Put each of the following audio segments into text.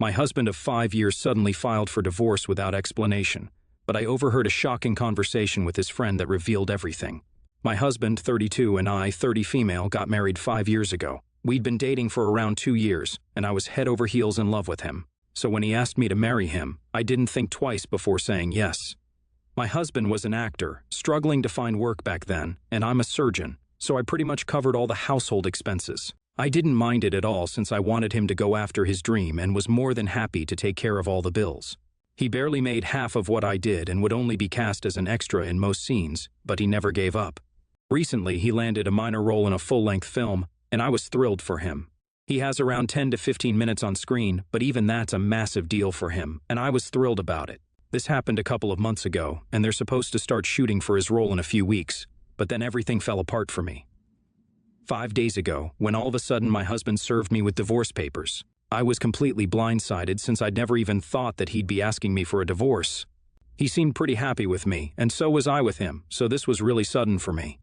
My husband of 5 years suddenly filed for divorce without explanation, but I overheard a shocking conversation with his friend that revealed everything. My husband, 32, and I, 30 female, got married 5 years ago. We'd been dating for around 2 years, and I was head over heels in love with him. So when he asked me to marry him, I didn't think twice before saying yes. My husband was an actor, struggling to find work back then, and I'm a surgeon, so I pretty much covered all the household expenses. I didn't mind it at all since I wanted him to go after his dream and was more than happy to take care of all the bills. He barely made half of what I did and would only be cast as an extra in most scenes, but he never gave up. Recently, he landed a minor role in a full-length film, and I was thrilled for him. He has around 10 to 15 minutes on screen, but even that's a massive deal for him, and I was thrilled about it. This happened a couple of months ago, and they're supposed to start shooting for his role in a few weeks, but then everything fell apart for me. 5 days ago, when all of a sudden my husband served me with divorce papers. I was completely blindsided since I'd never even thought that he'd be asking me for a divorce. He seemed pretty happy with me, and so was I with him, so this was really sudden for me.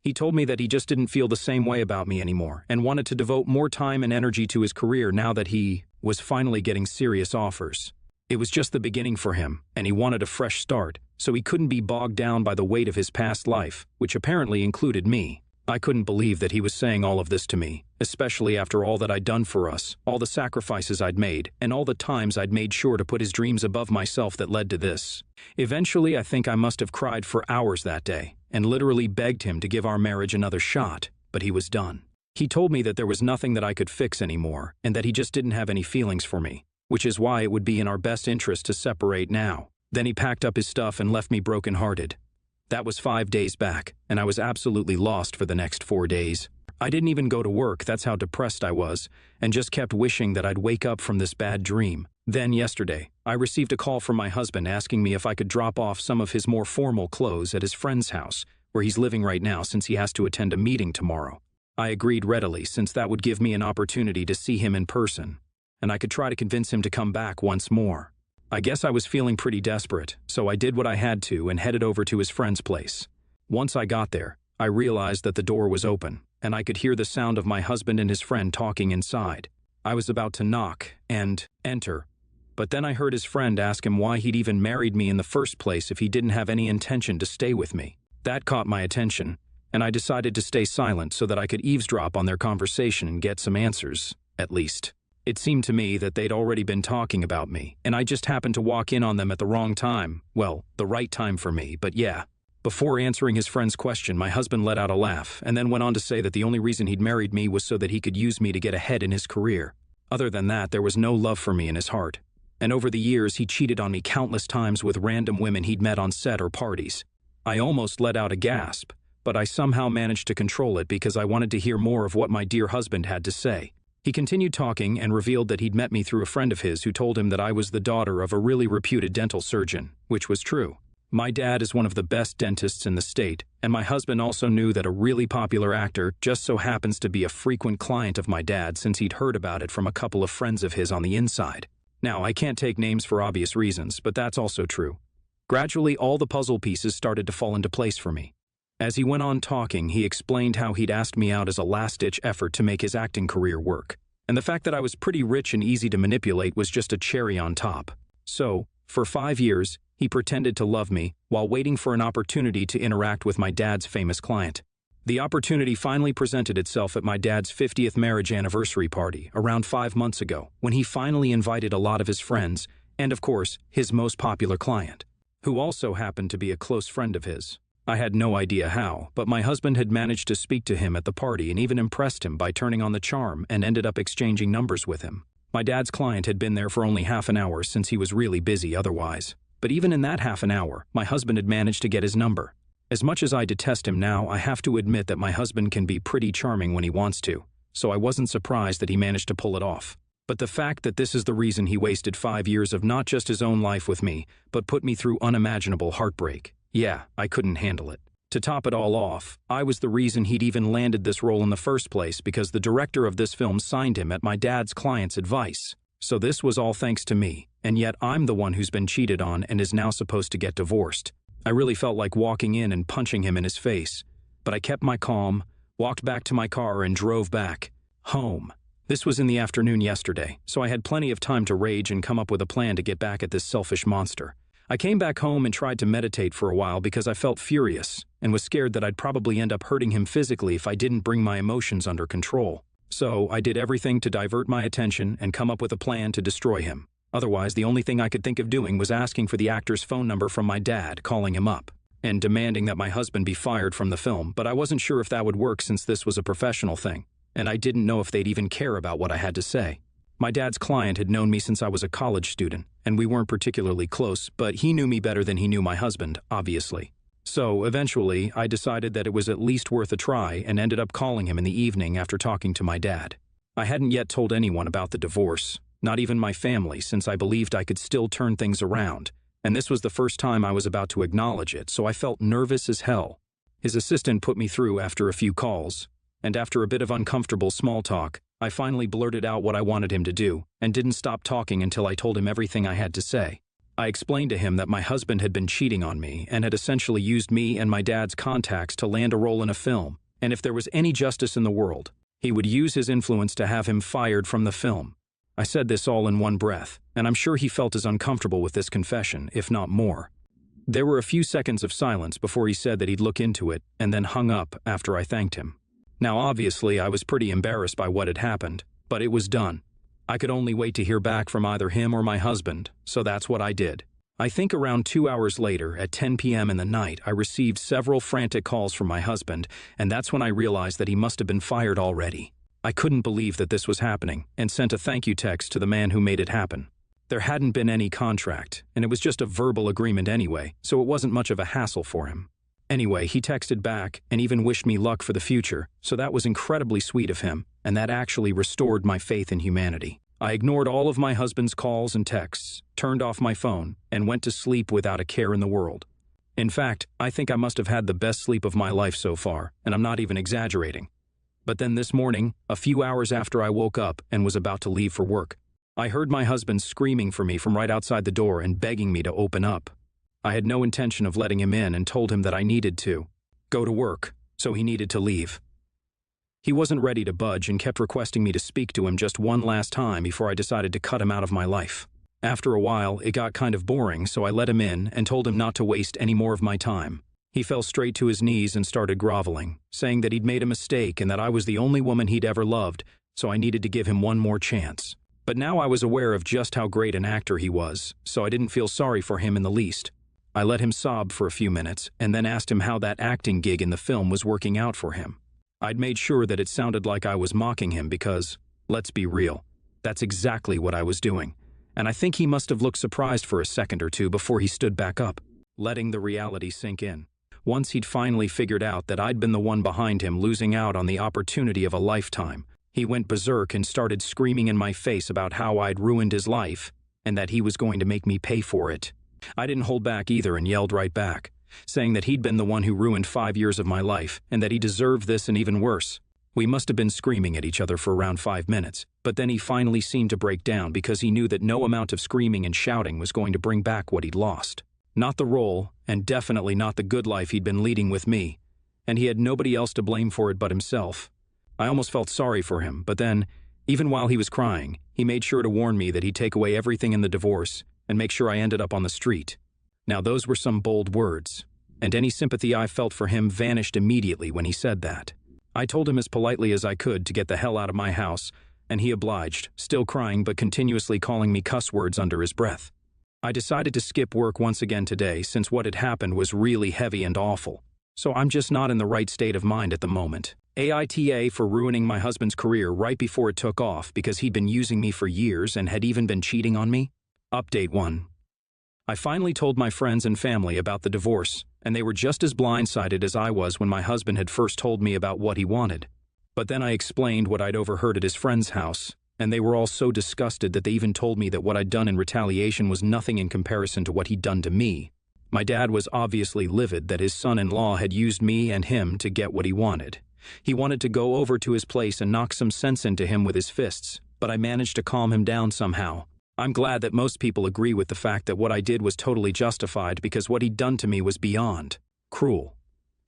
He told me that he just didn't feel the same way about me anymore and wanted to devote more time and energy to his career now that he was finally getting serious offers. It was just the beginning for him, and he wanted a fresh start, so he couldn't be bogged down by the weight of his past life, which apparently included me. I couldn't believe that he was saying all of this to me, especially after all that I'd done for us, all the sacrifices I'd made, and all the times I'd made sure to put his dreams above myself that led to this. Eventually, I think I must have cried for hours that day, and literally begged him to give our marriage another shot, but he was done. He told me that there was nothing that I could fix anymore, and that he just didn't have any feelings for me, which is why it would be in our best interest to separate now. Then he packed up his stuff and left me brokenhearted. That was 5 days back, and I was absolutely lost for the next 4 days. I didn't even go to work, that's how depressed I was, and just kept wishing that I'd wake up from this bad dream. Then yesterday, I received a call from my husband asking me if I could drop off some of his more formal clothes at his friend's house, where he's living right now since he has to attend a meeting tomorrow. I agreed readily since that would give me an opportunity to see him in person, and I could try to convince him to come back once more. I guess I was feeling pretty desperate, so I did what I had to and headed over to his friend's place. Once I got there, I realized that the door was open, and I could hear the sound of my husband and his friend talking inside. I was about to knock and enter, but then I heard his friend ask him why he'd even married me in the first place if he didn't have any intention to stay with me. That caught my attention, and I decided to stay silent so that I could eavesdrop on their conversation and get some answers, at least. It seemed to me that they'd already been talking about me, and I just happened to walk in on them at the wrong time. Well, the right time for me, but yeah. Before answering his friend's question, my husband let out a laugh, and then went on to say that the only reason he'd married me was so that he could use me to get ahead in his career. Other than that, there was no love for me in his heart. And over the years, he cheated on me countless times with random women he'd met on set or parties. I almost let out a gasp, but I somehow managed to control it because I wanted to hear more of what my dear husband had to say. He continued talking and revealed that he'd met me through a friend of his who told him that I was the daughter of a really reputed dental surgeon, which was true. My dad is one of the best dentists in the state, and my husband also knew that a really popular actor just so happens to be a frequent client of my dad since he'd heard about it from a couple of friends of his on the inside. Now, I can't take names for obvious reasons, but that's also true. Gradually, all the puzzle pieces started to fall into place for me. As he went on talking, he explained how he'd asked me out as a last-ditch effort to make his acting career work, and the fact that I was pretty rich and easy to manipulate was just a cherry on top. So, for 5 years, he pretended to love me while waiting for an opportunity to interact with my dad's famous client. The opportunity finally presented itself at my dad's 50th marriage anniversary party around 5 months ago, when he finally invited a lot of his friends and, of course, his most popular client, who also happened to be a close friend of his. I had no idea how, but my husband had managed to speak to him at the party and even impressed him by turning on the charm and ended up exchanging numbers with him. My dad's client had been there for only half an hour since he was really busy otherwise. But even in that half an hour, my husband had managed to get his number. As much as I detest him now, I have to admit that my husband can be pretty charming when he wants to, so I wasn't surprised that he managed to pull it off. But the fact that this is the reason he wasted 5 years of not just his own life with me, but put me through unimaginable heartbreak. Yeah, I couldn't handle it. To top it all off, I was the reason he'd even landed this role in the first place because the director of this film signed him at my dad's client's advice. So this was all thanks to me, and yet I'm the one who's been cheated on and is now supposed to get divorced. I really felt like walking in and punching him in his face, but I kept my calm, walked back to my car and drove back home. This was in the afternoon yesterday, so I had plenty of time to rage and come up with a plan to get back at this selfish monster. I came back home and tried to meditate for a while because I felt furious and was scared that I'd probably end up hurting him physically if I didn't bring my emotions under control. So I did everything to divert my attention and come up with a plan to destroy him. Otherwise, the only thing I could think of doing was asking for the actor's phone number from my dad, calling him up, and demanding that my husband be fired from the film, but I wasn't sure if that would work since this was a professional thing, and I didn't know if they'd even care about what I had to say. My dad's client had known me since I was a college student, and we weren't particularly close, but he knew me better than he knew my husband, obviously. So, eventually, I decided that it was at least worth a try and ended up calling him in the evening after talking to my dad. I hadn't yet told anyone about the divorce, not even my family, since I believed I could still turn things around, and this was the first time I was about to acknowledge it, so I felt nervous as hell. His assistant put me through after a few calls, and after a bit of uncomfortable small talk, I finally blurted out what I wanted him to do, and didn't stop talking until I told him everything I had to say. I explained to him that my husband had been cheating on me and had essentially used me and my dad's contacts to land a role in a film, and if there was any justice in the world, he would use his influence to have him fired from the film. I said this all in one breath, and I'm sure he felt as uncomfortable with this confession, if not more. There were a few seconds of silence before he said that he'd look into it, and then hung up after I thanked him. Now, obviously, I was pretty embarrassed by what had happened, but it was done. I could only wait to hear back from either him or my husband, so that's what I did. I think around 2 hours later, at 10 p.m. in the night, I received several frantic calls from my husband, and that's when I realized that he must have been fired already. I couldn't believe that this was happening, and sent a thank you text to the man who made it happen. There hadn't been any contract, and it was just a verbal agreement anyway, so it wasn't much of a hassle for him. Anyway, he texted back and even wished me luck for the future, so that was incredibly sweet of him, and that actually restored my faith in humanity. I ignored all of my husband's calls and texts, turned off my phone, and went to sleep without a care in the world. In fact, I think I must have had the best sleep of my life so far, and I'm not even exaggerating. But then this morning, a few hours after I woke up and was about to leave for work, I heard my husband screaming for me from right outside the door and begging me to open up. I had no intention of letting him in and told him that I needed to go to work, so he needed to leave. He wasn't ready to budge and kept requesting me to speak to him just one last time before I decided to cut him out of my life. After a while, it got kind of boring, so I let him in and told him not to waste any more of my time. He fell straight to his knees and started groveling, saying that he'd made a mistake and that I was the only woman he'd ever loved, so I needed to give him one more chance. But now I was aware of just how great an actor he was, so I didn't feel sorry for him in the least. I let him sob for a few minutes and then asked him how that acting gig in the film was working out for him. I'd made sure that it sounded like I was mocking him because, let's be real, that's exactly what I was doing. And I think he must have looked surprised for a second or two before he stood back up, letting the reality sink in. Once he'd finally figured out that I'd been the one behind him losing out on the opportunity of a lifetime, he went berserk and started screaming in my face about how I'd ruined his life and that he was going to make me pay for it. I didn't hold back either and yelled right back, saying that he'd been the one who ruined 5 years of my life and that he deserved this and even worse. We must have been screaming at each other for around 5 minutes, but then he finally seemed to break down because he knew that no amount of screaming and shouting was going to bring back what he'd lost. Not the role, and definitely not the good life he'd been leading with me, and he had nobody else to blame for it but himself. I almost felt sorry for him, but then, even while he was crying, he made sure to warn me that he'd take away everything in the divorce and make sure I ended up on the street. Now those were some bold words, and any sympathy I felt for him vanished immediately when he said that. I told him as politely as I could to get the hell out of my house, and he obliged, still crying but continuously calling me cuss words under his breath. I decided to skip work once again today since what had happened was really heavy and awful, so I'm just not in the right state of mind at the moment. AITA for ruining my husband's career right before it took off because he'd been using me for years and had even been cheating on me. Update 1. I finally told my friends and family about the divorce, and they were just as blindsided as I was when my husband had first told me about what he wanted. But then I explained what I'd overheard at his friend's house, and they were all so disgusted that they even told me that what I'd done in retaliation was nothing in comparison to what he'd done to me. My dad was obviously livid that his son-in-law had used me and him to get what he wanted. He wanted to go over to his place and knock some sense into him with his fists, but I managed to calm him down somehow. I'm glad that most people agree with the fact that what I did was totally justified because what he'd done to me was beyond cruel.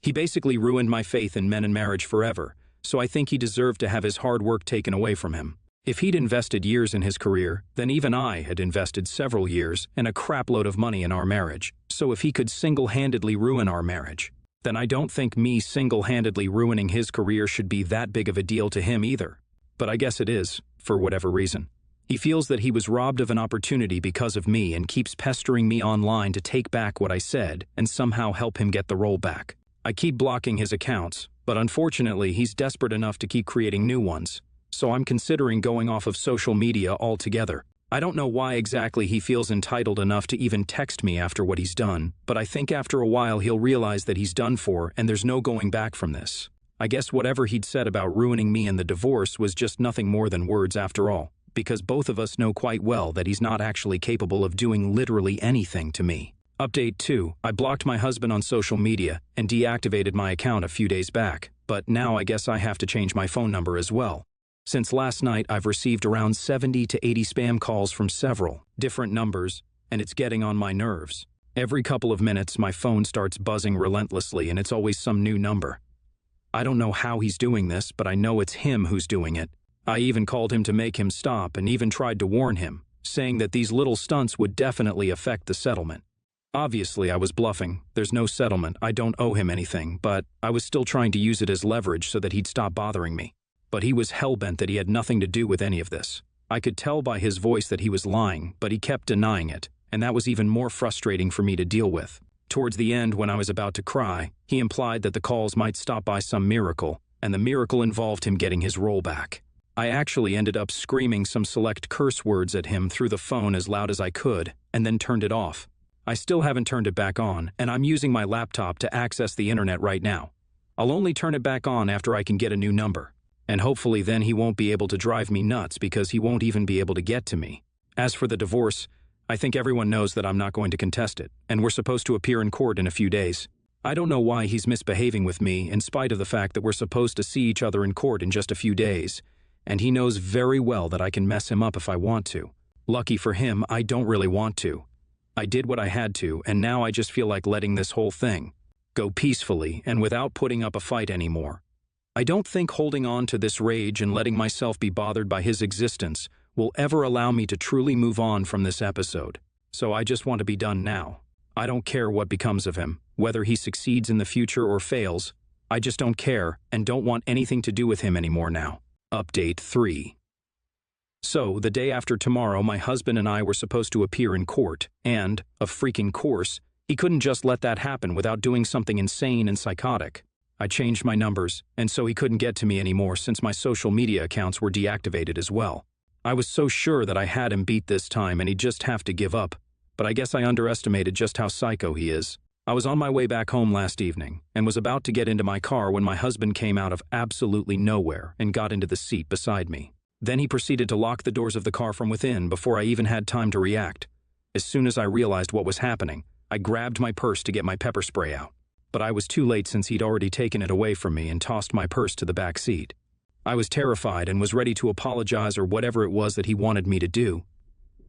He basically ruined my faith in men and marriage forever, so I think he deserved to have his hard work taken away from him. If he'd invested years in his career, then even I had invested several years and a crapload of money in our marriage. So if he could single-handedly ruin our marriage, then I don't think me single-handedly ruining his career should be that big of a deal to him either. But I guess it is, for whatever reason. He feels that he was robbed of an opportunity because of me and keeps pestering me online to take back what I said and somehow help him get the role back. I keep blocking his accounts, but unfortunately he's desperate enough to keep creating new ones. So I'm considering going off of social media altogether. I don't know why exactly he feels entitled enough to even text me after what he's done, but I think after a while he'll realize that he's done for and there's no going back from this. I guess whatever he'd said about ruining me and the divorce was just nothing more than words after all, because both of us know quite well that he's not actually capable of doing literally anything to me. Update 2. I blocked my husband on social media and deactivated my account a few days back, but now I guess I have to change my phone number as well. Since last night, I've received around 70 to 80 spam calls from several different numbers, and it's getting on my nerves. Every couple of minutes, my phone starts buzzing relentlessly, and it's always some new number. I don't know how he's doing this, but I know it's him who's doing it. I even called him to make him stop and even tried to warn him, saying that these little stunts would definitely affect the settlement. Obviously, I was bluffing. There's no settlement. I don't owe him anything, but I was still trying to use it as leverage so that he'd stop bothering me. But he was hell-bent that he had nothing to do with any of this. I could tell by his voice that he was lying, but he kept denying it, and that was even more frustrating for me to deal with. Towards the end, when I was about to cry, he implied that the calls might stop by some miracle, and the miracle involved him getting his role back. I actually ended up screaming some select curse words at him through the phone as loud as I could, and then turned it off. I still haven't turned it back on, and I'm using my laptop to access the internet right now. I'll only turn it back on after I can get a new number. And hopefully then he won't be able to drive me nuts because he won't even be able to get to me. As for the divorce, I think everyone knows that I'm not going to contest it, and we're supposed to appear in court in a few days. I don't know why he's misbehaving with me in spite of the fact that we're supposed to see each other in court in just a few days, and he knows very well that I can mess him up if I want to. Lucky for him, I don't really want to. I did what I had to, and now I just feel like letting this whole thing go peacefully and without putting up a fight anymore. I don't think holding on to this rage and letting myself be bothered by his existence will ever allow me to truly move on from this episode. So I just want to be done now. I don't care what becomes of him, whether he succeeds in the future or fails. I just don't care and don't want anything to do with him anymore now. Update 3. So, the day after tomorrow, my husband and I were supposed to appear in court, and, of freaking course, he couldn't just let that happen without doing something insane and psychotic. I changed my numbers, and so he couldn't get to me anymore since my social media accounts were deactivated as well. I was so sure that I had him beat this time and he'd just have to give up, but I guess I underestimated just how psycho he is. I was on my way back home last evening and was about to get into my car when my husband came out of absolutely nowhere and got into the seat beside me. Then he proceeded to lock the doors of the car from within before I even had time to react. As soon as I realized what was happening, I grabbed my purse to get my pepper spray out. But I was too late since he'd already taken it away from me and tossed my purse to the back seat. I was terrified and was ready to apologize or whatever it was that he wanted me to do.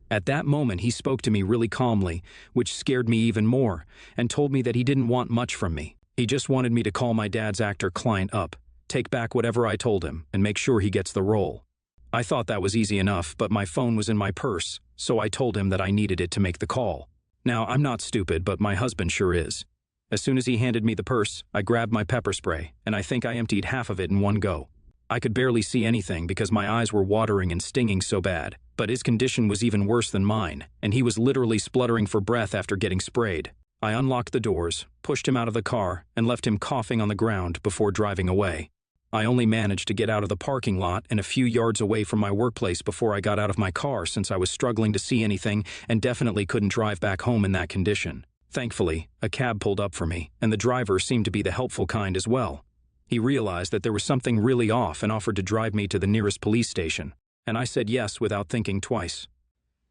At that moment, he spoke to me really calmly, which scared me even more, and told me that he didn't want much from me. He just wanted me to call my dad's actor client up, take back whatever I told him, and make sure he gets the role. I thought that was easy enough, but my phone was in my purse, so I told him that I needed it to make the call. Now, I'm not stupid, but my husband sure is. As soon as he handed me the purse, I grabbed my pepper spray, and I think I emptied half of it in one go. I could barely see anything because my eyes were watering and stinging so bad, but his condition was even worse than mine, and he was literally spluttering for breath after getting sprayed. I unlocked the doors, pushed him out of the car, and left him coughing on the ground before driving away. I only managed to get out of the parking lot and a few yards away from my workplace before I got out of my car since I was struggling to see anything and definitely couldn't drive back home in that condition. Thankfully, a cab pulled up for me, and the driver seemed to be the helpful kind as well. He realized that there was something really off and offered to drive me to the nearest police station, and I said yes without thinking twice.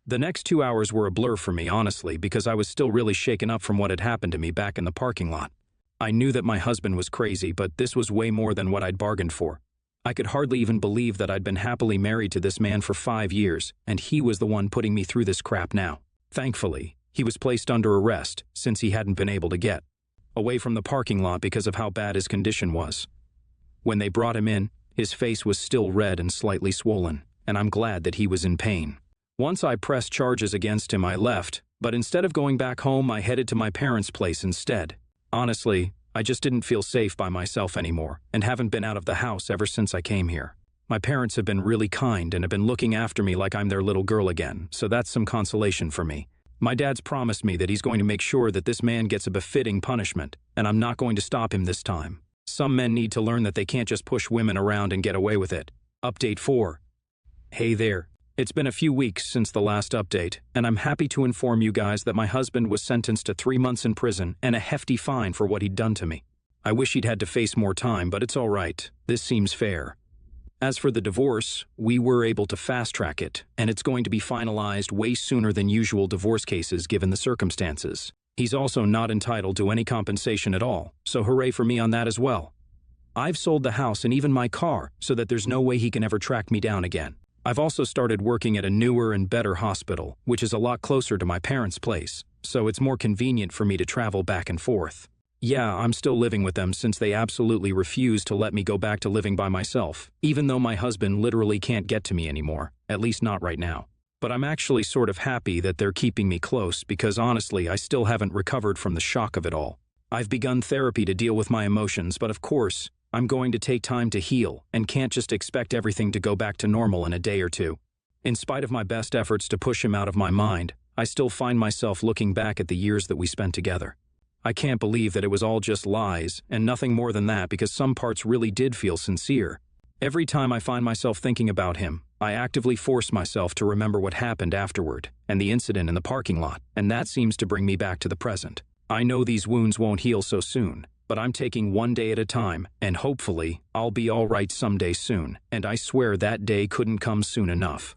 The next 2 hours were a blur for me, honestly, because I was still really shaken up from what had happened to me back in the parking lot. I knew that my husband was crazy, but this was way more than what I'd bargained for. I could hardly even believe that I'd been happily married to this man for 5 years, and he was the one putting me through this crap now. Thankfully, he was placed under arrest since he hadn't been able to get away from the parking lot because of how bad his condition was. When they brought him in, his face was still red and slightly swollen, and I'm glad that he was in pain. Once I pressed charges against him, I left, but instead of going back home, I headed to my parents' place instead. Honestly, I just didn't feel safe by myself anymore, and haven't been out of the house ever since I came here. My parents have been really kind and have been looking after me like I'm their little girl again, so that's some consolation for me. My dad's promised me that he's going to make sure that this man gets a befitting punishment, and I'm not going to stop him this time. Some men need to learn that they can't just push women around and get away with it. Update 4. Hey there. It's been a few weeks since the last update, and I'm happy to inform you guys that my husband was sentenced to 3 months in prison and a hefty fine for what he'd done to me. I wish he'd had to face more time, but it's all right. This seems fair. As for the divorce, we were able to fast-track it, and it's going to be finalized way sooner than usual divorce cases given the circumstances. He's also not entitled to any compensation at all, so hooray for me on that as well. I've sold the house and even my car so that there's no way he can ever track me down again. I've also started working at a newer and better hospital, which is a lot closer to my parents' place, so it's more convenient for me to travel back and forth. Yeah, I'm still living with them since they absolutely refuse to let me go back to living by myself, even though my husband literally can't get to me anymore, at least not right now. But I'm actually sort of happy that they're keeping me close because honestly, I still haven't recovered from the shock of it all. I've begun therapy to deal with my emotions, but of course, I'm going to take time to heal and can't just expect everything to go back to normal in a day or two. In spite of my best efforts to push him out of my mind, I still find myself looking back at the years that we spent together. I can't believe that it was all just lies and nothing more than that because some parts really did feel sincere. Every time I find myself thinking about him, I actively force myself to remember what happened afterward and the incident in the parking lot, and that seems to bring me back to the present. I know these wounds won't heal so soon, but I'm taking one day at a time, and hopefully, I'll be all right someday soon, and I swear that day couldn't come soon enough.